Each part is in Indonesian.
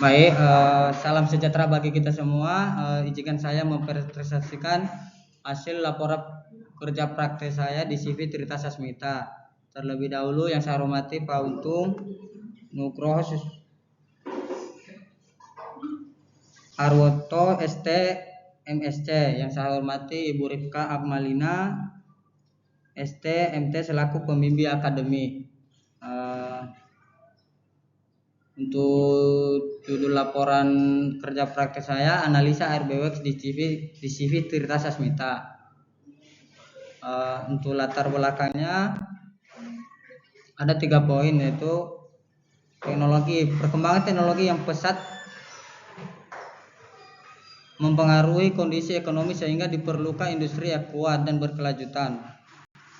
Baik, salam sejahtera bagi kita semua. Izinkan saya mempresentasikan hasil laporan kerja praktek saya di CV Tirta Sasmita. Terlebih dahulu yang saya hormati Pak Untung Nugroho Arwoto ST MSC, yang saya hormati Ibu Rifka Akmalina ST MT selaku pembimbing akademi. Untuk judul laporan kerja praktek saya, analisa RBWX di CV Tirta Sasmita. Untuk latar belakangnya ada 3 poin, yaitu perkembangan teknologi yang pesat mempengaruhi kondisi ekonomi sehingga diperlukan industri yang kuat dan berkelanjutan.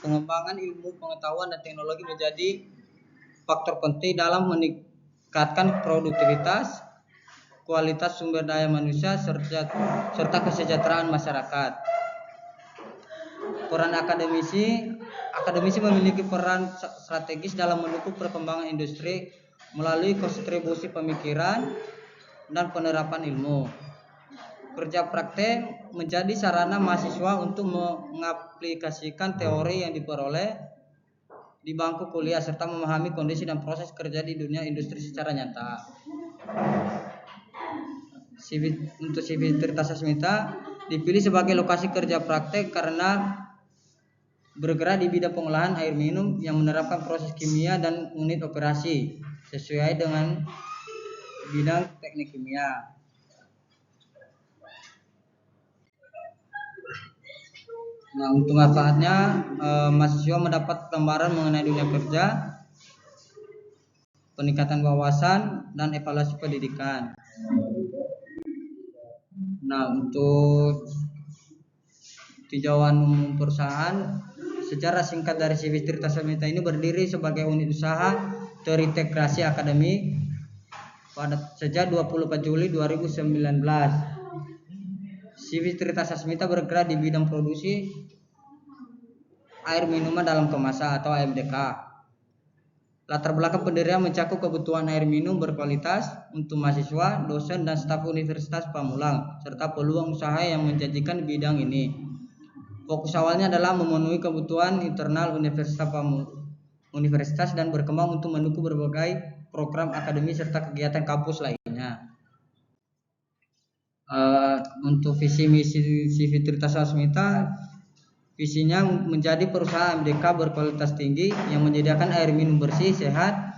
Pengembangan ilmu pengetahuan dan teknologi menjadi faktor penting dalam meningkatkan produktivitas, kualitas sumber daya manusia, serta kesejahteraan masyarakat. Peran akademisi memiliki peran strategis dalam mendukung perkembangan industri melalui kontribusi pemikiran dan penerapan ilmu. Kerja praktek menjadi sarana mahasiswa untuk mengaplikasikan teori yang diperoleh di bangku kuliah serta memahami kondisi dan proses kerja di dunia industri secara nyata. Untuk CV Tirta Sasmita dipilih sebagai lokasi kerja praktek karena bergerak di bidang pengolahan air minum yang menerapkan proses kimia dan unit operasi sesuai dengan bidang teknik kimia. Nah, untuk manfaatnya, mahasiswa mendapat gambaran mengenai dunia kerja, peningkatan wawasan, dan evaluasi pendidikan. Nah, untuk tinjauan umum perusahaan, secara singkat dari CV Tirta Sasmita ini berdiri sebagai unit usaha terintegrasi akademik pada sejak 24 Juli 2019. CV Tirta Sasmita bergerak di bidang produksi air minuman dalam kemasan atau AMDK. Latar belakang pendirian mencakup kebutuhan air minum berkualitas untuk mahasiswa, dosen, dan staf Universitas Pamulang, serta peluang usaha yang menjanjikan di bidang ini. Fokus awalnya adalah memenuhi kebutuhan internal Universitas dan berkembang untuk mendukung berbagai program akademi serta kegiatan kampus lainnya. Untuk visi misi CV Tirta Sasmita, visinya menjadi perusahaan MDK berkualitas tinggi yang menyediakan air minum bersih, sehat,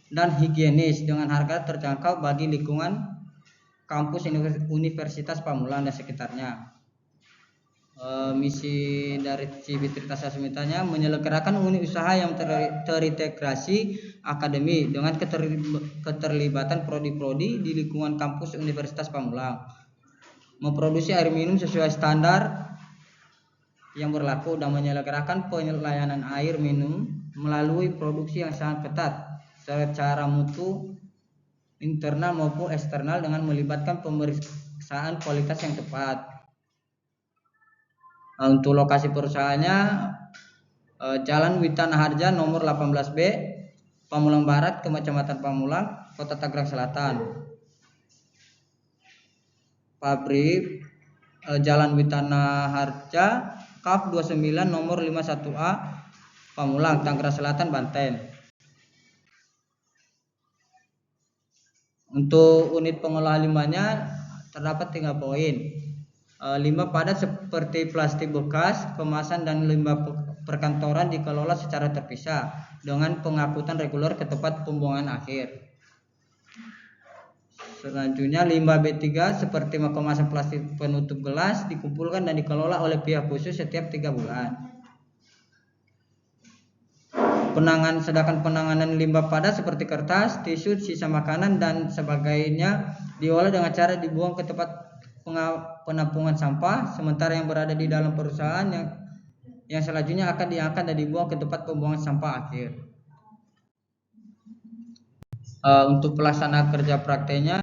dan higienis dengan harga terjangkau bagi lingkungan kampus Universitas Pamulang dan sekitarnya. Misi dari CV Tirta Sasmitanya menyelenggarakan unit usaha yang terintegrasi akademi dengan keterlibatan prodi-prodi di lingkungan kampus Universitas Pamulang, memproduksi air minum sesuai standar yang berlaku dan menyelenggarakan pelayanan air minum melalui produksi yang sangat ketat secara mutu internal maupun eksternal dengan melibatkan pemeriksaan kualitas yang tepat. Untuk lokasi perusahaannya, Jalan Witana Harja nomor 18B, Pamulang Barat, Kecamatan Pamulang, Kota Tangerang Selatan. Pabrik Jalan Witana Harja, KAF 29 nomor 51A, Pamulang, Tangerang Selatan, Banten. Untuk unit pengolahan limbahnya terdapat 3 poin. Limbah padat seperti plastik bekas, kemasan, dan limbah perkantoran dikelola secara terpisah dengan pengangkutan reguler ke tempat pembuangan akhir. Selanjutnya limbah B3 seperti kemasan plastik penutup gelas dikumpulkan dan dikelola oleh pihak khusus setiap 3 bulan. Sedangkan penanganan limbah padat seperti kertas, tisu, sisa makanan, dan sebagainya diolah dengan cara dibuang ke tempat penampungan sampah, sementara yang berada di dalam perusahaan yang selanjutnya akan diangkat dan dibuang ke tempat pembuangan sampah akhir. Untuk pelaksanaan kerja prakteknya,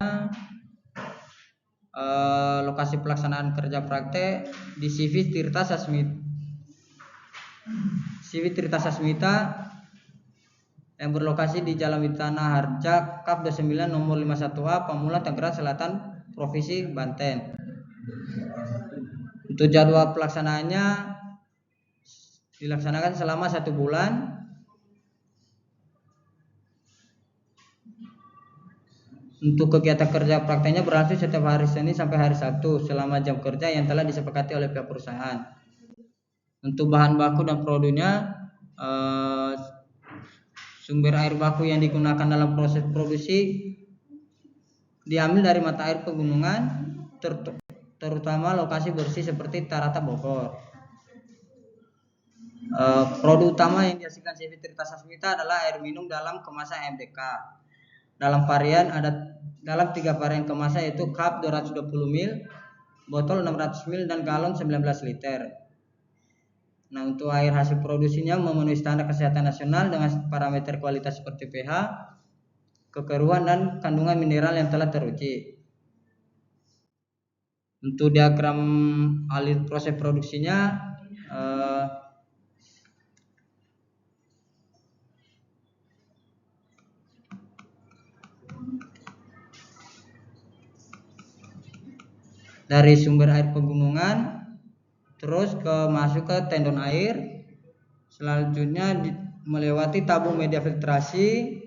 lokasi pelaksanaan kerja praktek di CV Tirta Sasmita yang berlokasi di Jalan Witana Harja Kap 29 nomor 51A Pamulang Tangerang Selatan Provinsi Banten. Untuk jadwal pelaksanaannya dilaksanakan selama 1 bulan. Untuk kegiatan kerja prakteknya berlangsung setiap hari Senin sampai hari Sabtu selama jam kerja yang telah disepakati oleh pihak perusahaan. Untuk bahan baku dan produknya, sumber air baku yang digunakan dalam proses produksi diambil dari mata air pegunungan, terutama lokasi bersih seperti Tarata Bogor. Produk utama yang dihasilkan CV Tirta Sasmita adalah air minum dalam kemasan MDK. Dalam 3 varian kemasan yaitu cup 220 ml, botol 600 ml dan galon 19 liter. Nah, untuk air hasil produksinya memenuhi standar kesehatan nasional dengan parameter kualitas seperti pH, kekeruhan dan kandungan mineral yang telah teruji. Untuk diagram alur proses produksinya, dari sumber air pegunungan terus masuk ke tendon air, selanjutnya melewati tabung media filtrasi,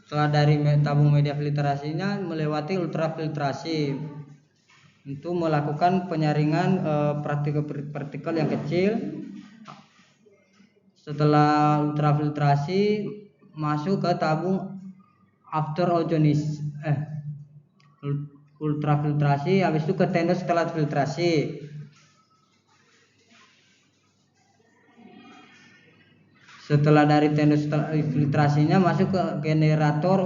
setelah dari tabung media filtrasinya melewati ultrafiltrasi untuk melakukan penyaringan partikel yang kecil. Setelah ultrafiltrasi masuk ke tabung ultrafiltrasi, habis itu ke tendon setelah filtrasi. Setelah dari tendon setelah filtrasinya masuk ke generator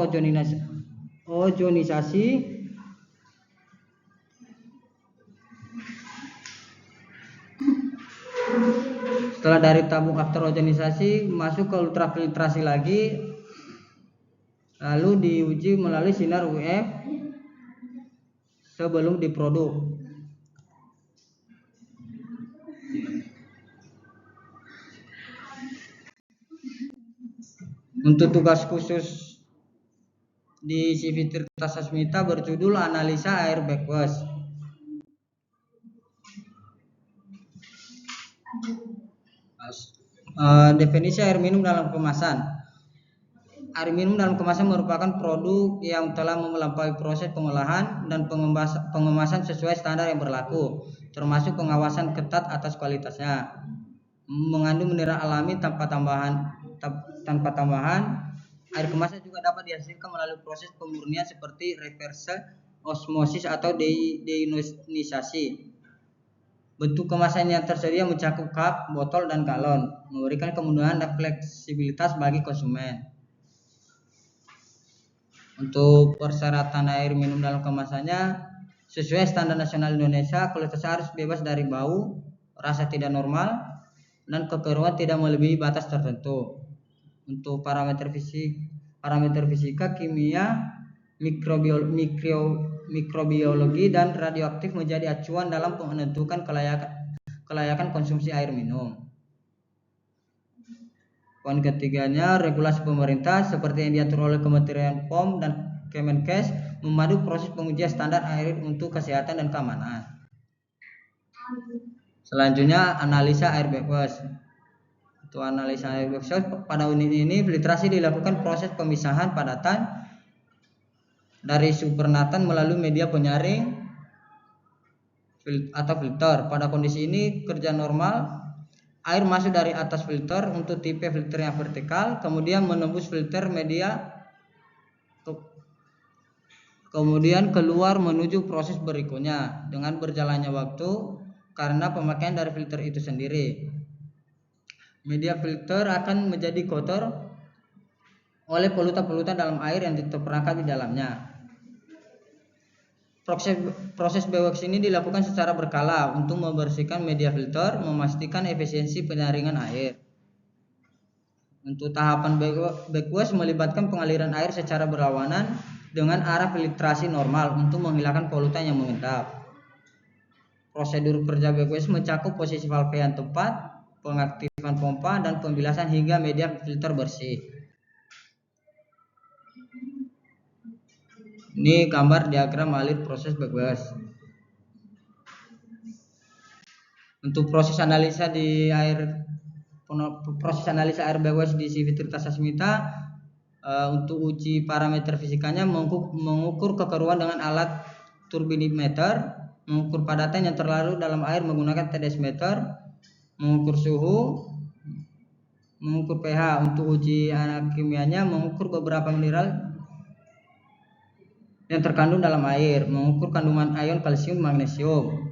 ozonisasi. Setelah dari tabung after ozonisasi masuk ke ultrafiltrasi lagi, lalu diuji melalui sinar UV sebelum diproduk. Untuk tugas khusus di CV Tirta Sasmita berjudul analisa air backwash. Definisi air minum dalam kemasan. Air minum dalam kemasan merupakan produk yang telah melampaui proses pengolahan dan pengemasan sesuai standar yang berlaku, termasuk pengawasan ketat atas kualitasnya. Mengandung mineral alami tanpa tambahan. Air kemasan juga dapat dihasilkan melalui proses pemurnian seperti reverse osmosis atau deionisasi. Bentuk kemasan yang tersedia mencakup cup, botol, dan galon, memberikan kemudahan dan fleksibilitas bagi konsumen. Untuk persyaratan air minum dalam kemasannya sesuai standar nasional Indonesia, kualitasnya harus bebas dari bau, rasa tidak normal, dan kekeruhan tidak melebihi batas tertentu. Untuk parameter fisika, kimia, mikrobiologi dan radioaktif menjadi acuan dalam menentukan kelayakan konsumsi air minum. Poin ketiganya, regulasi pemerintah seperti yang diatur oleh Kementerian POM dan Kemenkes memandu proses pengujian standar air untuk kesehatan dan keamanan. Selanjutnya, analisa air backwash. Untuk analisa air backwash, pada unit ini filtrasi dilakukan proses pemisahan padatan dari supernatan melalui media penyaring atau filter. Pada kondisi ini kerja normal, air masuk dari atas filter untuk tipe filter yang vertikal, kemudian menembus filter media, kemudian keluar menuju proses berikutnya dengan berjalannya waktu karena pemakaian dari filter itu sendiri. Media filter akan menjadi kotor oleh polutan-polutan dalam air yang terperangkap di dalamnya. Proses backwash ini dilakukan secara berkala untuk membersihkan media filter, memastikan efisiensi penyaringan air. Untuk tahapan backwash melibatkan pengaliran air secara berlawanan dengan arah filtrasi normal untuk menghilangkan polutan yang mengendap. Prosedur kerja backwash mencakup posisi valve yang tepat, pengaktifan pompa, dan pembilasan hingga media filter bersih. Ini gambar diagram alir proses backwash. Untuk proses analisa air backwash di Civitas Sasmita, untuk uji parameter fisikanya mengukur kekeruan dengan alat turbinimeter, mengukur padatan yang terlarut dalam air menggunakan TDS meter, mengukur suhu, mengukur pH. Untuk uji kimianya mengukur beberapa mineral yang terkandung dalam air, mengukur kandungan ion kalsium, magnesium.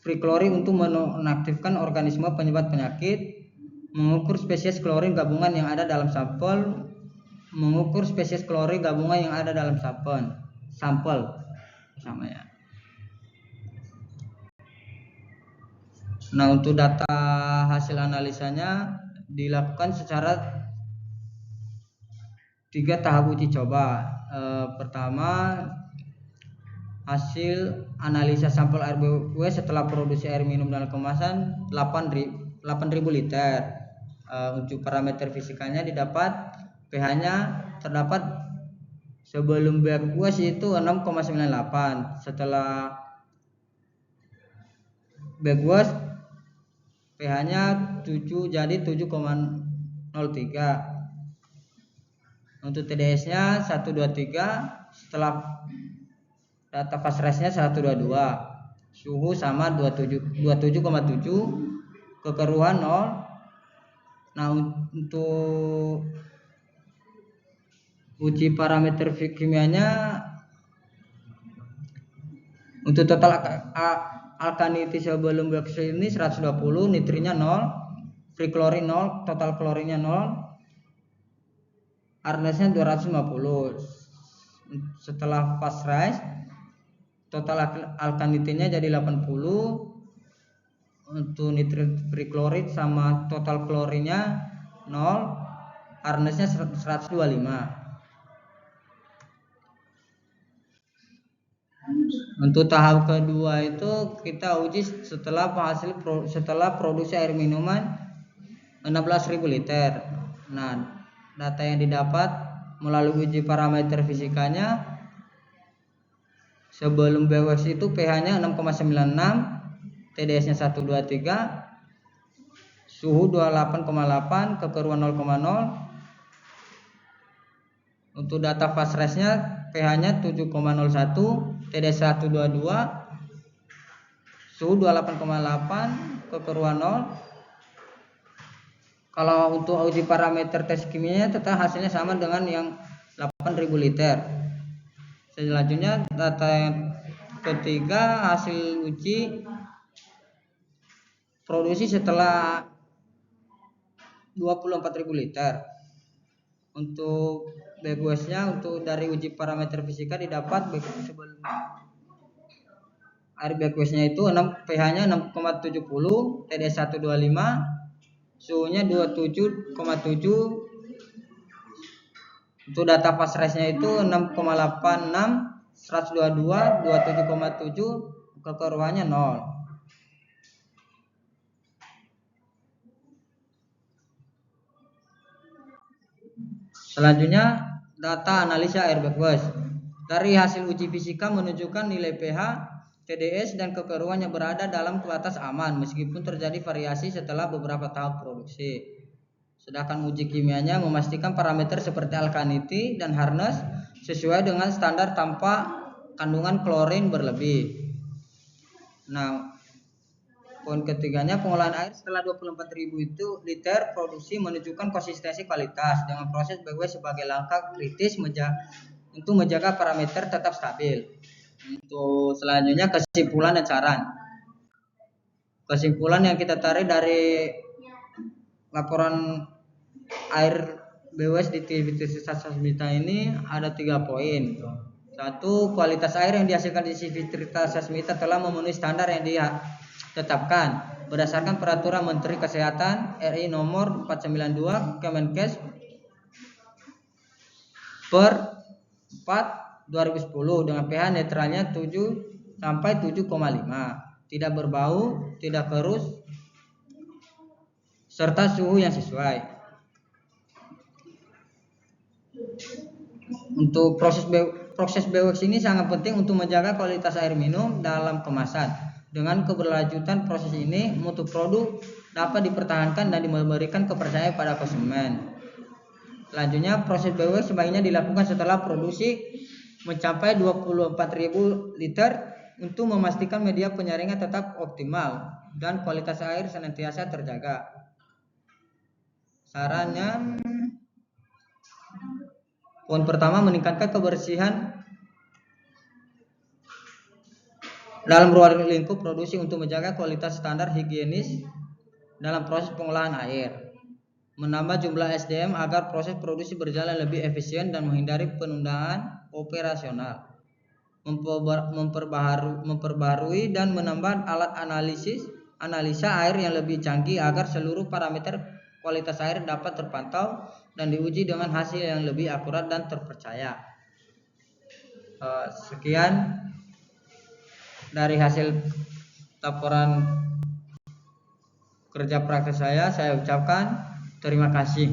Free klorin untuk menonaktifkan organisme penyebab penyakit, mengukur spesies klorin gabungan yang ada dalam sampel, mengukur spesies klorin gabungan yang ada dalam sampel sama ya. Nah, untuk data hasil analisanya dilakukan secara 3 tahap uji coba. Pertama, hasil analisa sampel air backwash setelah produksi air minum dalam kemasan 8.000 liter. Untuk parameter fisikanya didapat pH-nya terdapat sebelum backwash itu 6,98. Setelah backwash pH-nya 7 jadi 7,03. Untuk TDS-nya 123, setelah data fast rest-nya 122. Suhu sama 27,7, kekeruhan 0. Nah, untuk uji parameter kimianya, untuk total alkalinity sebelum backwash ini 120, nitrinya 0, free klorin 0, total klorinnya 0, hardness-nya 250. Setelah fast rise total alkalinity-nya jadi 80. Untuk nitrit free klorid sama total klorinnya 0, hardness-nya 125. Untuk tahap kedua itu kita uji setelah produksi air minuman 16.000 liter. Nah, data yang didapat melalui uji parameter fisikanya, sebelum backwash itu pH-nya 6,96, TDS-nya 123, suhu 28,8, kekeruan 0,0. Untuk data fast rest-nya pH-nya 7,01, TDS 122, suhu 28,8, kekeruan 0. Kalau untuk uji parameter tes kimianya tetap hasilnya sama dengan yang 8.000 liter. Selanjutnya data yang ketiga, hasil uji produksi setelah 24.000 liter. Untuk backwash-nya, untuk dari uji parameter fisika didapat sebelum air backwash-nya itu pH-nya 6,70, TDS 125, suhunya 27,7. Untuk data fast rest-nya itu 6,86, 122, 27,7, kekeruannya 0. Selanjutnya data analisa air backwash. Dari hasil uji fisika menunjukkan nilai pH, TDS, dan kekeruan yang berada dalam batas aman meskipun terjadi variasi setelah beberapa tahap produksi. Sedangkan uji kimianya memastikan parameter seperti alkalinity dan hardness sesuai dengan standar tanpa kandungan klorin berlebih. Nah, poin ketiganya, pengolahan air setelah 24.000 liter produksi menunjukkan konsistensi kualitas dengan proses backwash sebagai langkah kritis untuk menjaga parameter tetap stabil. Untuk selanjutnya kesimpulan dan saran. Kesimpulan yang kita tarik dari laporan air backwash di Civitas Sasmita ini ada 3 poin. 1, kualitas air yang dihasilkan di Civitas Sasmita telah memenuhi standar yang ditetapkan. berdasarkan Peraturan Menteri Kesehatan RI Nomor 492 Kemenkes per 4 2010 dengan pH netralnya 7 sampai 7,5, tidak berbau, tidak keruh, serta suhu yang sesuai. Untuk proses bewex ini sangat penting untuk menjaga kualitas air minum dalam kemasan. Dengan keberlanjutan proses ini, mutu produk dapat dipertahankan dan memberikan kepercayaan pada konsumen. Selanjutnya, proses bewex sebaiknya dilakukan setelah produksi mencapai 24.000 liter untuk memastikan media penyaringan tetap optimal dan kualitas air senantiasa terjaga. Sarannya, poin pertama, meningkatkan kebersihan dalam ruang lingkup produksi untuk menjaga kualitas standar higienis dalam proses pengolahan air. Menambah jumlah SDM agar proses produksi berjalan lebih efisien dan menghindari penundaan operasional. Memperbarui dan menambah alat analisa air yang lebih canggih agar seluruh parameter kualitas air dapat terpantau dan diuji dengan hasil yang lebih akurat dan terpercaya. Sekian dari hasil laporan kerja praktek saya ucapkan terima kasih.